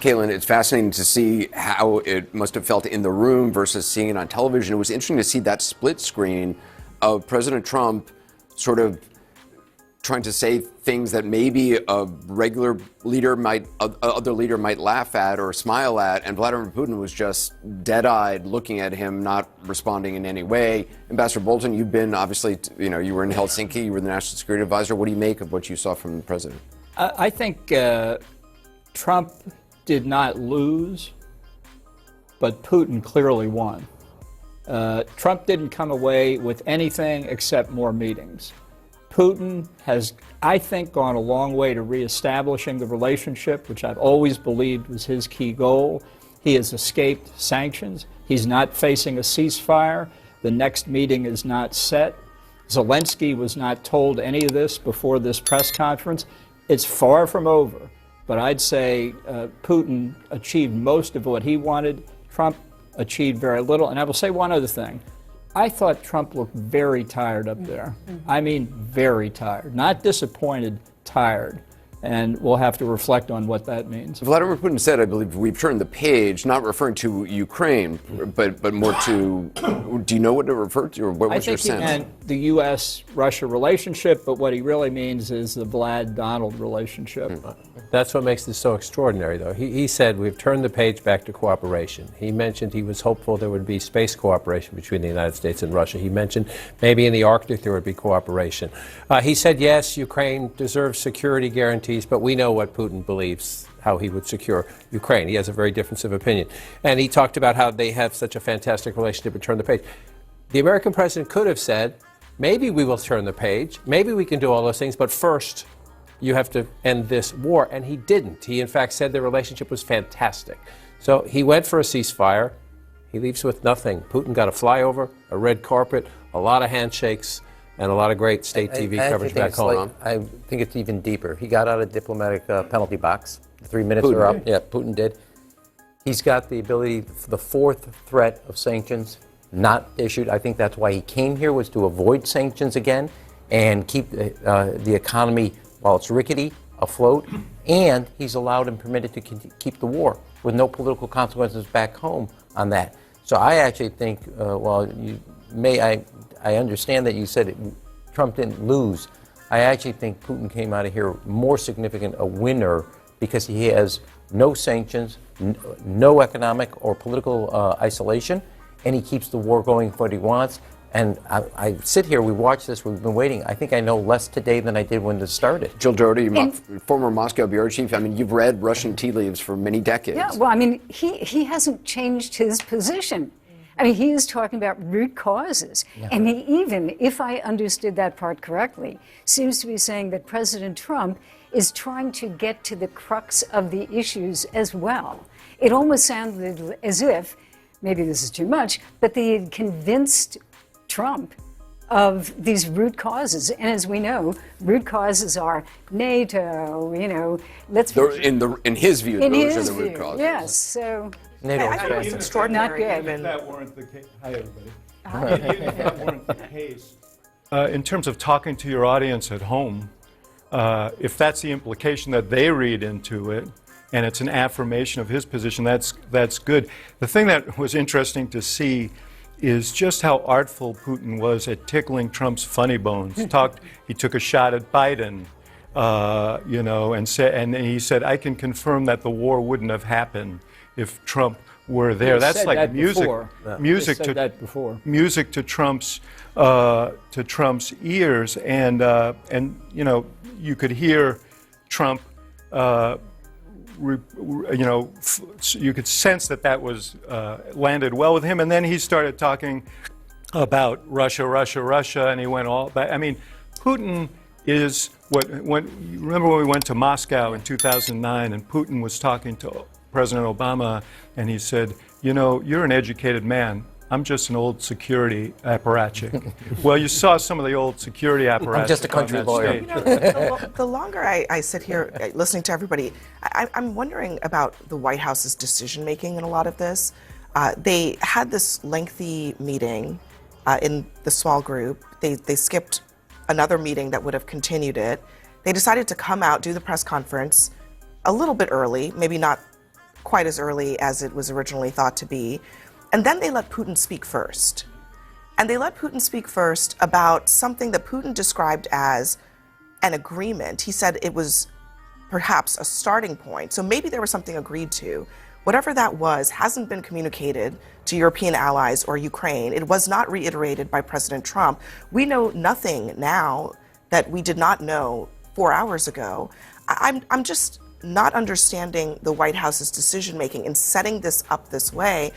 Caitlin, it's fascinating to see how it must have felt in the room versus seeing it on television. It was interesting to see that split screen of President Trump sort of trying to say things that maybe a regular leader other leader might laugh at or smile at, and Vladimir Putin was just dead-eyed looking at him, not responding in any way. Ambassador Bolton, you've been obviously, you were in Helsinki, you were the national security advisor. What do you make of what you saw from the president? I think Trump did not lose, but Putin clearly won. Trump didn't come away with anything except more meetings. Putin has, I think, gone a long way to reestablishing the relationship, which I've always believed was his key goal. He has escaped sanctions. He's not facing a ceasefire. The next meeting is not set. Zelensky was not told any of this before this press conference. It's far from over, but I'd say Putin achieved most of what he wanted. Trump achieved very little. And I will say one other thing. I thought Trump looked very tired up there. I mean, very tired. Not disappointed, tired. And we'll have to reflect on what that means. Vladimir Putin said, I believe, we've turned the page, not referring to Ukraine, but more to, do you know what it referred to, or what was your sense? I think he meant the U.S.-Russia relationship, but what he really means is the Vlad-Donald relationship. That's what makes this so extraordinary, though. He said we've turned the page back to cooperation. He mentioned he was hopeful there would be space cooperation between the United States and Russia. He mentioned maybe in the Arctic there would be cooperation. He said, yes, Ukraine deserves security guarantees, but we know what Putin believes, how he would secure Ukraine. He has a very different opinion. And he talked about how they have such a fantastic relationship and turn the page. The American president could have said, maybe we will turn the page, maybe we can do all those things, but first you have to end this war. And he didn't. He, in fact, said the relationship was fantastic. So he went for a ceasefire. He leaves with nothing. Putin got a flyover, a red carpet, a lot of handshakes, and a lot of great state TV coverage back home. I think it's even deeper. He got out of diplomatic penalty box. The 3 minutes are up. Yeah, Putin did. He's got the ability, the fourth threat of sanctions not issued. I think that's why he came here, was to avoid sanctions again and keep the economy, while it's rickety, afloat. And he's allowed and permitted to keep the war with no political consequences back home on that. So I actually think, I understand that you said Trump didn't lose. I actually think Putin came out of here more significant a winner because he has no sanctions, no economic or political isolation, and he keeps the war going for what he wants. And I sit here, we watch this, we've been waiting. I think I know less today than I did when this started. Jill Doherty, former Moscow bureau chief. I mean, you've read Russian tea leaves for many decades. Yeah, well, I mean, he hasn't changed his position. I mean, he is talking about root causes. Yeah. And he even, if I understood that part correctly, seems to be saying that President Trump is trying to get to the crux of the issues as well. It almost sounded as if, maybe this is too much, but they had convinced Trump of these root causes. And as we know, root causes are NATO, in his view, those are the root causes. Yes, so... I think it's extraordinary. If that weren't the case, hi everybody. If that weren't the case, in terms of talking to your audience at home, if that's the implication that they read into it, and it's an affirmation of his position, that's good. The thing that was interesting to see is just how artful Putin was at tickling Trump's funny bones. He took a shot at Biden, and he said, "I can confirm that the war wouldn't have happened if Trump were there." That's like music to Trump's ears, and you could hear Trump. You could sense that was landed well with him, and then he started talking about Russia, and he went all back. I mean, Putin is remember when we went to Moscow in 2009, and Putin was talking to President Obama, and he said, you're an educated man. I'm just an old security apparatchik. Well, you saw some of the old security apparatchiks. I'm just a country lawyer. The longer I sit here listening to everybody, I'm wondering about the White House's decision-making in a lot of this. They had this lengthy meeting in the small group. They skipped another meeting that would have continued it. They decided to come out, do the press conference a little bit early, maybe not quite as early as it was originally thought to be. And then they let Putin speak first. And they let Putin speak first about something that Putin described as an agreement. He said it was perhaps a starting point. So maybe there was something agreed to. Whatever that was hasn't been communicated to European allies or Ukraine. It was not reiterated by President Trump. We know nothing now that we did not know 4 hours ago. I'm just not understanding the White House's decision making in setting this up this way,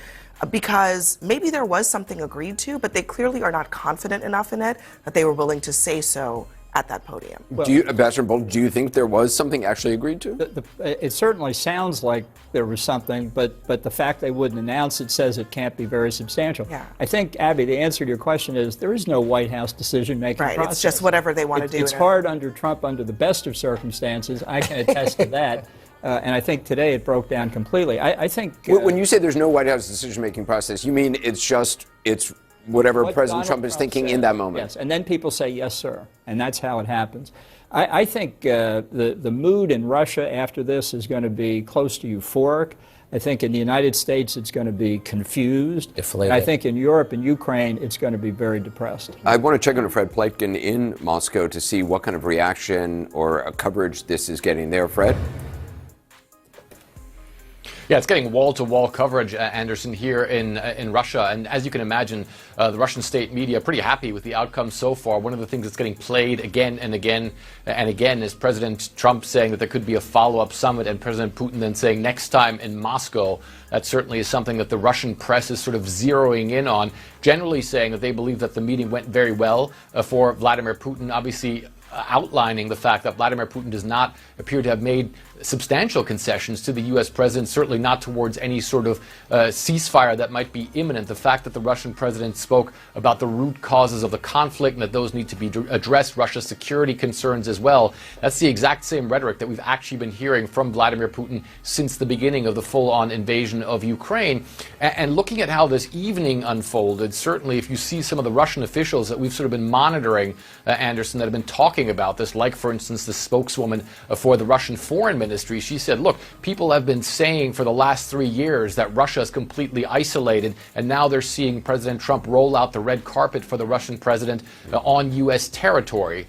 because maybe there was something agreed to, but they clearly are not confident enough in it that they were willing to say so at that podium. Ambassador Bolton, do you think there was something actually agreed to? It certainly sounds like there was something, but the fact they wouldn't announce it says it can't be very substantial. Yeah. I think, Abby, the answer to your question is there is no White House decision-making process. Right, it's just whatever they want to do. It's hard under Trump under the best of circumstances. I can attest to that. And I think today it broke down completely. I think... when you say there's no White House decision-making process, you mean it's whatever President Donald Trump is thinking said, in that moment? Yes, and then people say, yes, sir. And that's how it happens. I think the mood in Russia after this is going to be close to euphoric. I think in the United States it's going to be confused. Deflated. I think in Europe and Ukraine it's going to be very depressed. I want to check on to Fred Pleitgen in Moscow to see what kind of reaction or coverage this is getting there. Fred? Yeah, it's getting wall-to-wall coverage, Anderson, here in Russia. And as you can imagine, the Russian state media are pretty happy with the outcome so far. One of the things that's getting played again and again and again is President Trump saying that there could be a follow-up summit, and President Putin then saying next time in Moscow. That certainly is something that the Russian press is sort of zeroing in on, generally saying that they believe that the meeting went very well for Vladimir Putin, obviously outlining the fact that Vladimir Putin does not appear to have made substantial concessions to the U.S. president, certainly not towards any sort of ceasefire that might be imminent. The fact that the Russian president spoke about the root causes of the conflict and that those need to be addressed, Russia's security concerns as well, that's the exact same rhetoric that we've actually been hearing from Vladimir Putin since the beginning of the full-on invasion of Ukraine. And looking at how this evening unfolded, certainly if you see some of the Russian officials that we've sort of been monitoring, Anderson, that have been talking about this, like, for instance, the spokeswoman for the Russian Foreign Ministry, she said, look, people have been saying for the last 3 years that Russia is completely isolated, and now they're seeing President Trump roll out the red carpet for the Russian president on U.S. territory,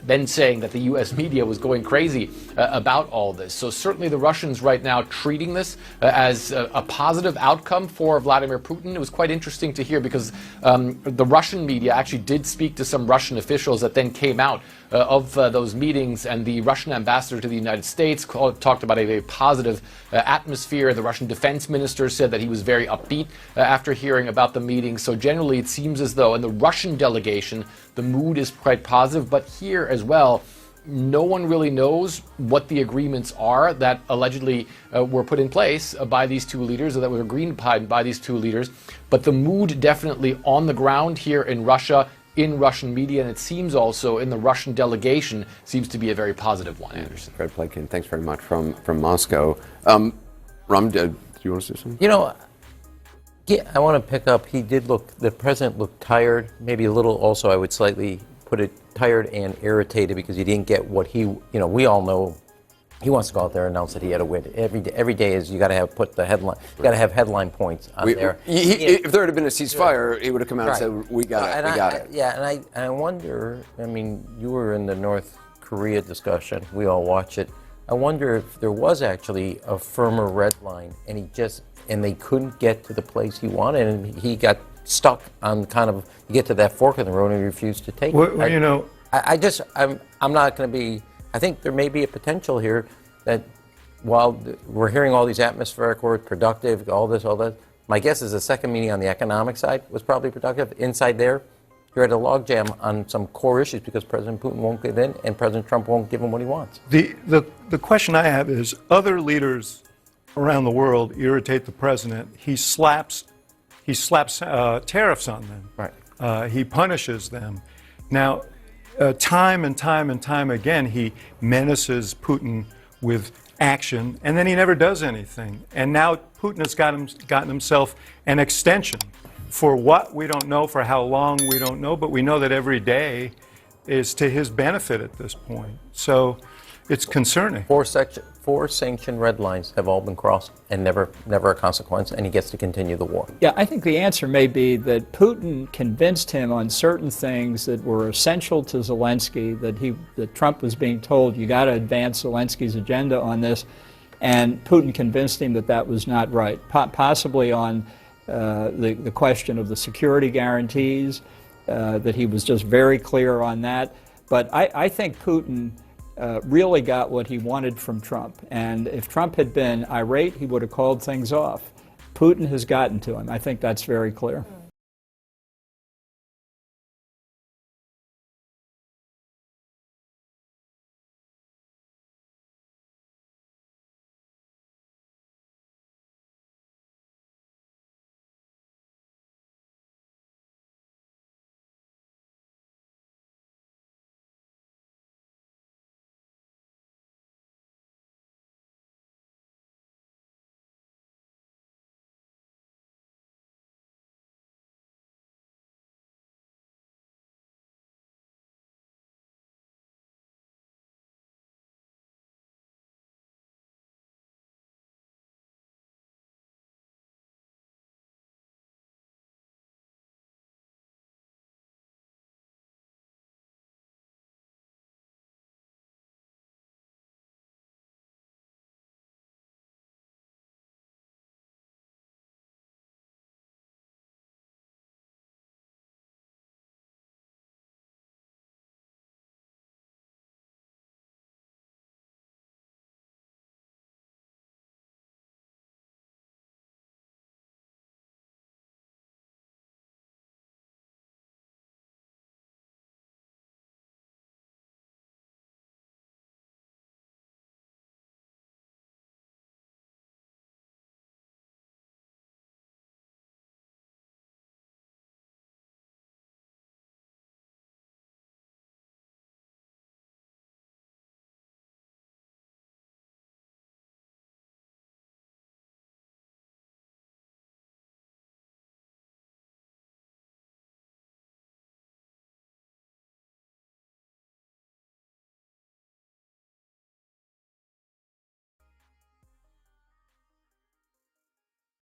then saying that the U.S. media was going crazy about all this. So certainly the Russians right now treating this as a positive outcome for Vladimir Putin. It was quite interesting to hear because the Russian media actually did speak to some Russian officials that then came out of those meetings, and the Russian ambassador to the United States talked about a very positive atmosphere. The Russian defense minister said that he was very upbeat after hearing about the meeting. So generally it seems as though in the Russian delegation the mood is quite positive, but here as well no one really knows what the agreements are that allegedly were put in place by these two leaders, or that were agreed upon by these two leaders. But the mood definitely on the ground here in Russia, in Russian media, and it seems also in the Russian delegation, seems to be a very positive one, Anderson. Fred Pleitgen, thanks very much from Moscow. Ram, do you want to say something? You know, yeah, I want to pick up, the president looked tired, maybe a little also, I would slightly put it, tired and irritated because he didn't get what we all know. He wants to go out there and announce that he had a win. Every day is you got to have put the headline. You got to have headline points on there. If there had been a ceasefire, he would have come out and said, "We got it." Yeah, and I wonder. I mean, you were in the North Korea discussion. We all watch it. I wonder if there was actually a firmer red line, and they couldn't get to the place he wanted, and he got stuck on you get to that fork in the road and he refused to take it. I'm not going to be. I think there may be a potential here that while we're hearing all these atmospheric words, productive, all that, my guess is the second meeting on the economic side was probably productive. Inside there, you're at a logjam on some core issues because President Putin won't give in and President Trump won't give him what he wants. The question I have is, other leaders around the world irritate the president. He slaps tariffs on them. Right. He punishes them. Now, time and time again, he menaces Putin with action, and then he never does anything. And now Putin has gotten himself an extension. For what, we don't know. For how long, we don't know. But we know that every day is to his benefit at this point. So it's concerning. Four sanction red lines have all been crossed and never a consequence, and he gets to continue the war. Yeah, I think the answer may be that Putin convinced him on certain things that were essential to Zelensky, that Trump was being told, you got to advance Zelensky's agenda on this, and Putin convinced him that that was not right, possibly on the question of the security guarantees, that he was just very clear on that. But I think Putin really got what he wanted from Trump. And if Trump had been irate, he would have called things off. Putin has gotten to him. I think that's very clear.